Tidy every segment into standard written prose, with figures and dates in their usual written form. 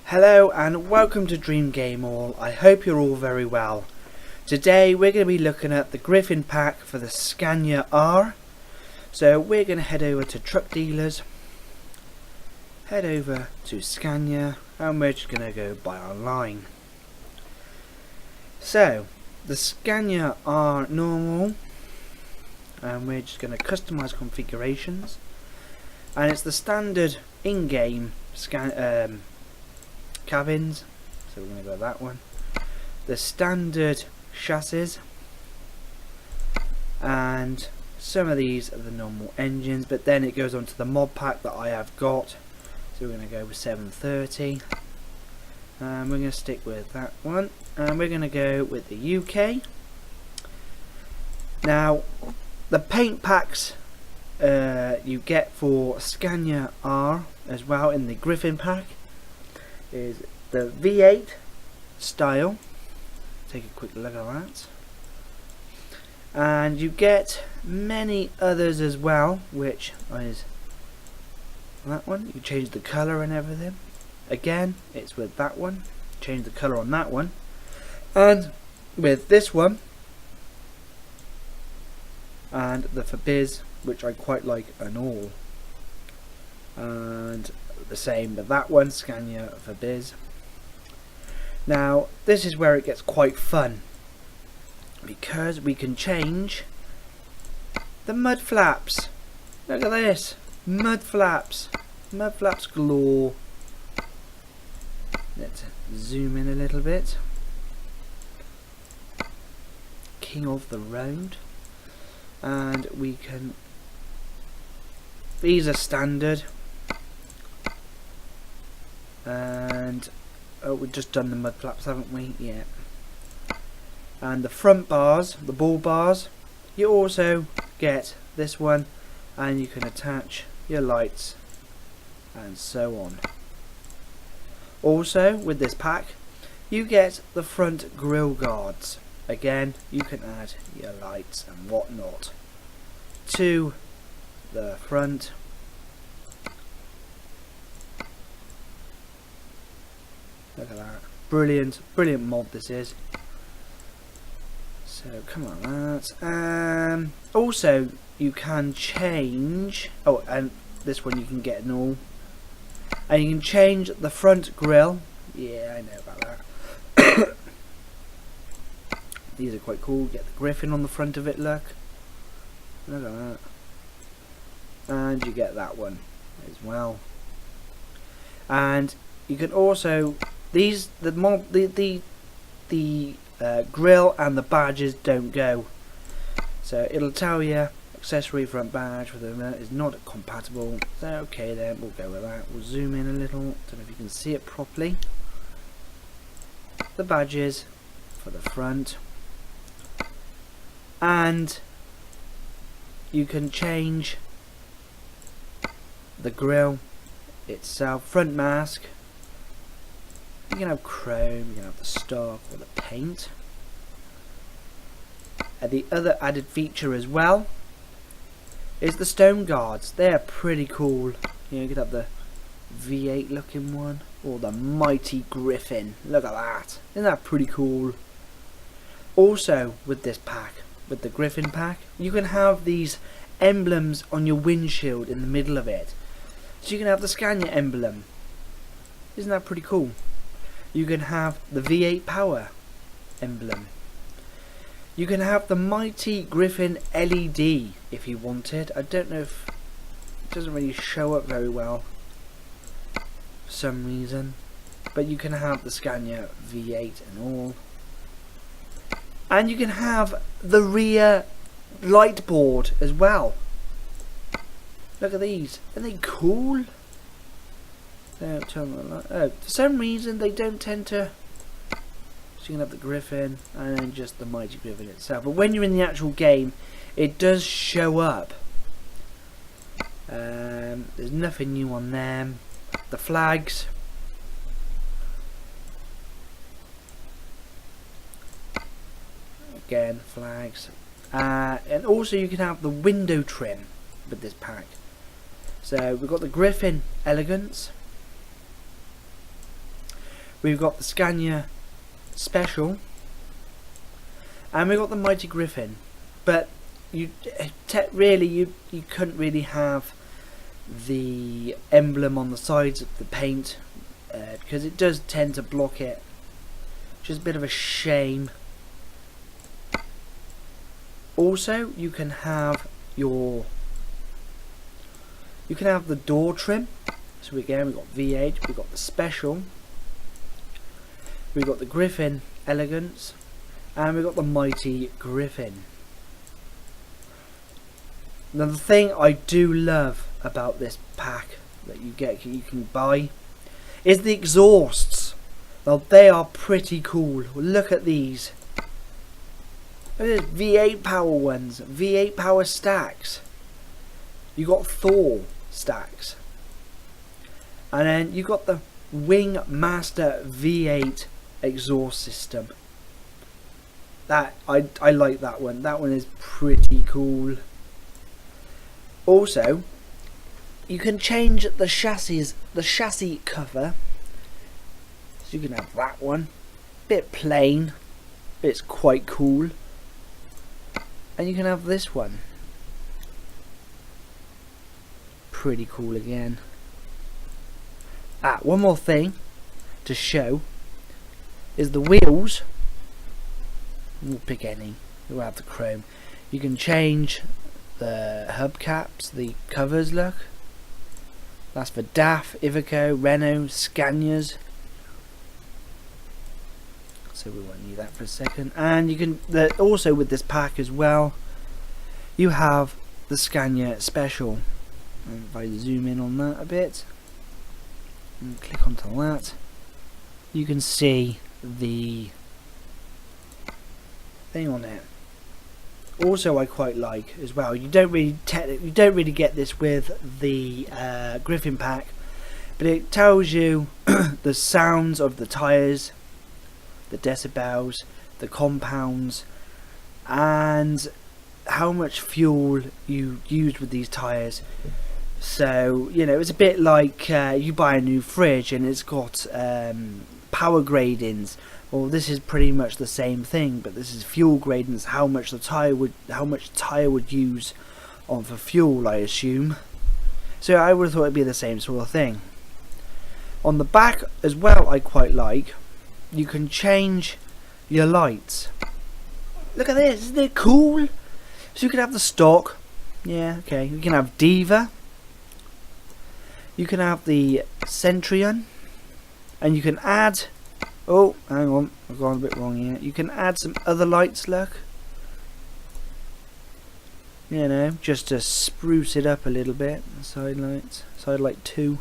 Hello and welcome to Dream Game All. I hope you're all very well. Today we're going to be looking at the Griffin pack for the Scania R. So we're going to head over to truck dealers, head over to Scania, and we're just going to go buy online. So the Scania R normal, and we're just going to customize configurations, and it's the standard in-game cabins, so we're going to go with that one. The standard chassis, and some of these are the normal engines, but then it goes on to the mod pack that I have got, so we're going to go with 730, and we're going to stick with that one, and we're going to go with the UK. Now the paint packs you get for Scania R as well in the Griffin pack is the V8 style. Take a quick look at that. And you get many others as well, which is that one. You change the colour and everything. Again, it's with that one. Change the colour on that one. And with this one. And the Fabiz, which I quite like and all. And the same with that one, Scania Fabiz. Now this is where it gets quite fun, because we can change the mud flaps. Look at this, mud flaps galore. Let's zoom in a little bit. King of the road. And we can, these are standard. And oh, we've just done the mud flaps, haven't we? Yeah. And the front bars, the ball bars, you also get this one, and you can attach your lights and so on. Also with this pack you get the front grille guards. Again, you can add your lights and whatnot to the front. Look at that. Brilliant mod this is. So come on that. Also you can change, oh, and this one you can get in all. And you can change the front grille. Yeah, I know about that. These are quite cool. Get the griffin on the front of it, look. Look at that. And you get that one as well. And you can also, these, the grill and the badges don't go, so it'll tell you accessory front badge with them is not compatible. So okay, then we'll go with that. We'll zoom in a little. Don't know if you can see it properly. The badges for the front, and you can change the grill itself. Front mask, you can have chrome, you can have the stock or the paint. And the other added feature as well is the stone guards. They're pretty cool. You could have the V8 looking one, or the mighty griffin. Look at that. Isn't that pretty cool? Also with this pack, with the griffin pack, you can have these emblems on your windshield in the middle of it. So you can have the Scania emblem. Isn't that pretty cool? You can have the V8 power emblem. You can have the mighty griffin LED if you wanted. I don't know if it doesn't really show up very well for some reason, but you can have the Scania V8 and all. And you can have the rear light board as well. Look at these. Are they cool? Turn the light. Oh, for some reason they don't tend to. So you can have the griffin and then just the mighty griffin itself. But when you're in the actual game, it does show up. There's nothing new on them. The flags. Again, flags. And also you can have the window trim with this pack. So we've got the Griffin Elegance, we've got the Scania Special, and we've got the Mighty Griffin. But you couldn't really have the emblem on the sides of the paint because it does tend to block it, which is a bit of a shame. Also, you can have the door trim. So again, we've got V8, we've got the Special, we've got the Griffin Elegance, and we've got the Mighty Griffin. Now the thing I do love about this pack that you can buy is the exhausts. Now they are pretty cool. Look at these. Look at this, V8 power ones, V8 power stacks. You got Thor stacks, and then you got the Wing Master V8 exhaust system. That I like that one. That one is pretty cool. Also, you can change the chassis cover. So you can have that one, bit plain, but it's quite cool. And you can have this one, pretty cool again. One more thing to show is the wheels. We'll pick any. We'll have the chrome. You can change the hubcaps, the covers. Look, that's for DAF, Iveco, Renault, Scanias. So we won't need that for a second. And you can also with this pack as well, you have the Scania Special. And if I zoom in on that a bit and click onto that, you can see the thing on it. Also, I quite like as well. You don't really get this with the Griffin pack, but it tells you the sounds of the tyres, the decibels, the compounds, and how much fuel you used with these tyres. So you know, it's a bit like you buy a new fridge and it's got power gradings. Well, this is pretty much the same thing, but this is fuel gradings. How much tyre would use on for fuel, I assume. So I would have thought it'd be the same sort of thing. On the back as well, I quite like. You can change your lights. Look at this, isn't it cool? So you can have the stock. Yeah, okay. You can have Diva. You can have the Centurion, and you can add. Oh, hang on, I've gone a bit wrong here. You can add some other lights, look. You know, just to spruce it up a little bit. Side lights, side light 2.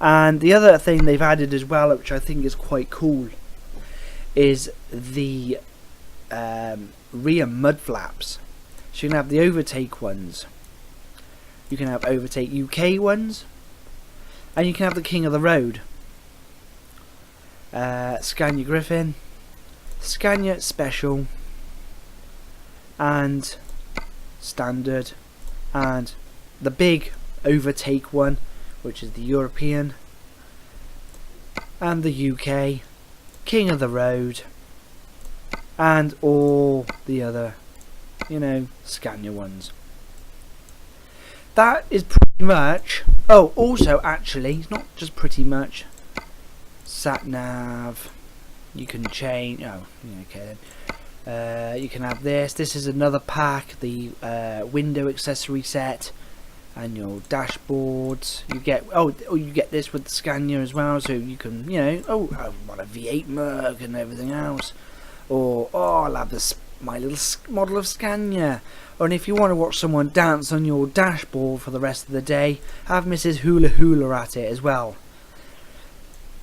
And the other thing they've added as well, which I think is quite cool, is the rear mud flaps. So you can have the Overtake ones. You can have Overtake UK ones. And you can have the King of the Road. Scania Griffin, Scania Special, and Standard, and the big Overtake one, which is the European, and the UK, King of the Road, and all the other, you know, Scania ones. That is pretty much. Oh, also, actually, it's not just pretty much. Sat nav, you can change. Oh, okay then. You can have this. This is another pack, the window accessory set, and your dashboards. You get you get this with the Scania as well, so you can, you know, I want a V8 Merc and everything else, or I'll have this my little model of Scania. And if you want to watch someone dance on your dashboard for the rest of the day, have Mrs. Hula Hula at it as well.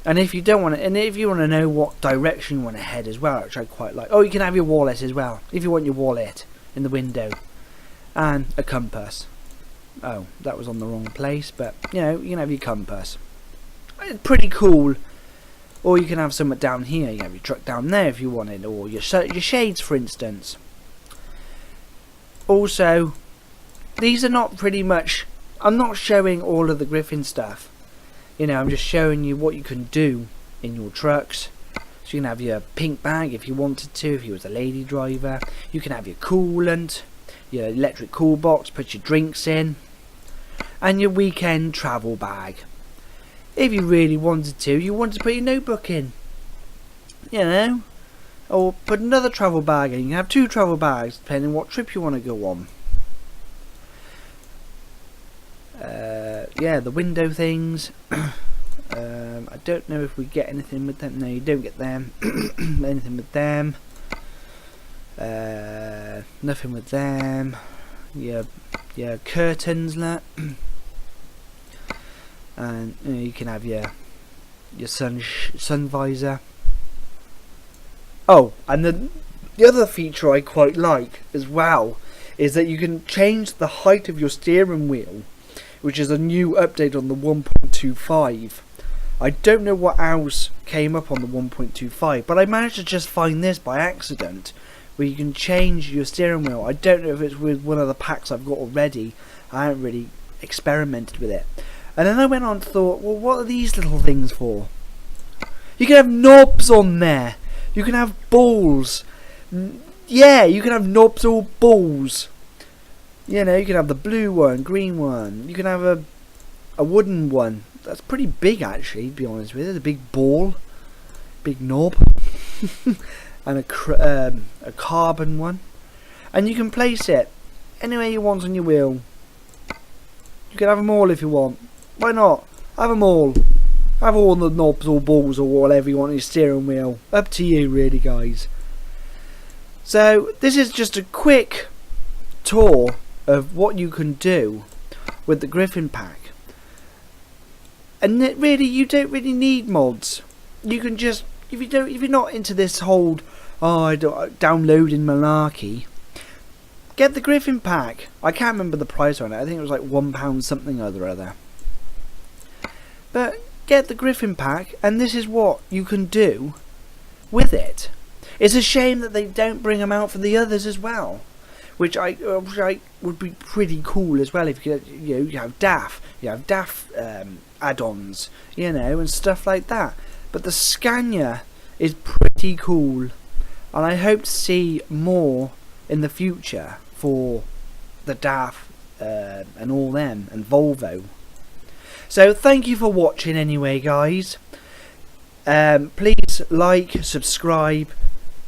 And if you don't want to, and if you want to know what direction you want to head as well, which I quite like. Oh, you can have your wallet as well, if you want your wallet in the window, and a compass. Oh, that was on the wrong place, but you know, you can have your compass. It's pretty cool. Or you can have something down here. You can have your truck down there if you wanted, or your shades, for instance. also, these are not pretty much, I'm not showing all of the Griffin stuff. You know, I'm just showing you what you can do in your trucks. So you can have your pink bag if you wanted to, if you was a lady driver. You can have your coolant, your electric cool box, put your drinks in, and your weekend travel bag. If you really wanted to, you wanted to put your notebook in, you know, or put another travel bag in. You can have 2 travel bags depending on what trip you want to go on. Yeah, the window things. I don't know if we get anything with them. No, you don't get them. Anything with them. Nothing with them. Yeah, curtains, that. And you know, you can have your sun visor. Oh, and the other feature I quite like as well is that you can change the height of your steering wheel, which is a new update on the 1.25. I don't know what else came up on the 1.25, but I managed to just find this by accident, where you can change your steering wheel. I don't know if it's with one of the packs I've got already. I haven't really experimented with it. And then I went on and thought, well, what are these little things for? You can have knobs on there. You can have balls. Yeah, you can have knobs or balls. You know, you can have the blue one, green one. You can have a wooden one. That's pretty big, actually, to be honest with you. It's a big ball, big knob, and a carbon one. And you can place it anywhere you want on your wheel. You can have them all if you want. Why not? Have them all. Have all the knobs or balls or whatever you want on your steering wheel. Up to you, really, guys. So, this is just a quick tour of what you can do with the Griffin pack. And really, you don't really need mods. You can just, if you're not into this whole downloading malarkey, get the Griffin pack. I can't remember the price on it. I think it was like £1 something or other. But get the Griffin pack, and this is what you can do with it. It's a shame that they don't bring them out for the others as well, which I would be pretty cool as well. If you have DAF, add-ons, you know, and stuff like that. But the Scania is pretty cool, and I hope to see more in the future for the DAF and all them, and Volvo. So thank you for watching anyway, guys. Please like, subscribe,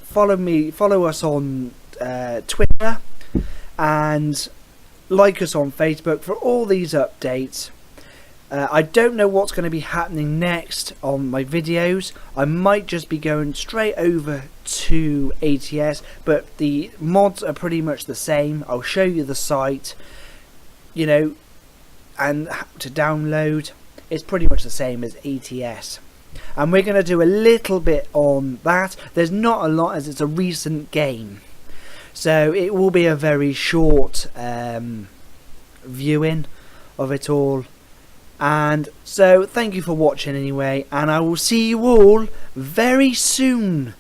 follow us on Twitter, and like us on Facebook for all these updates. I don't know what's going to be happening next on my videos. I might just be going straight over to ATS, but the mods are pretty much the same. I'll show you the site, you know, and how to download. It's pretty much the same as ATS. And we're going to do a little bit on that. There's not a lot, as it's a recent game. So it will be a very short viewing of it all. And so thank you for watching anyway, and I will see you all very soon.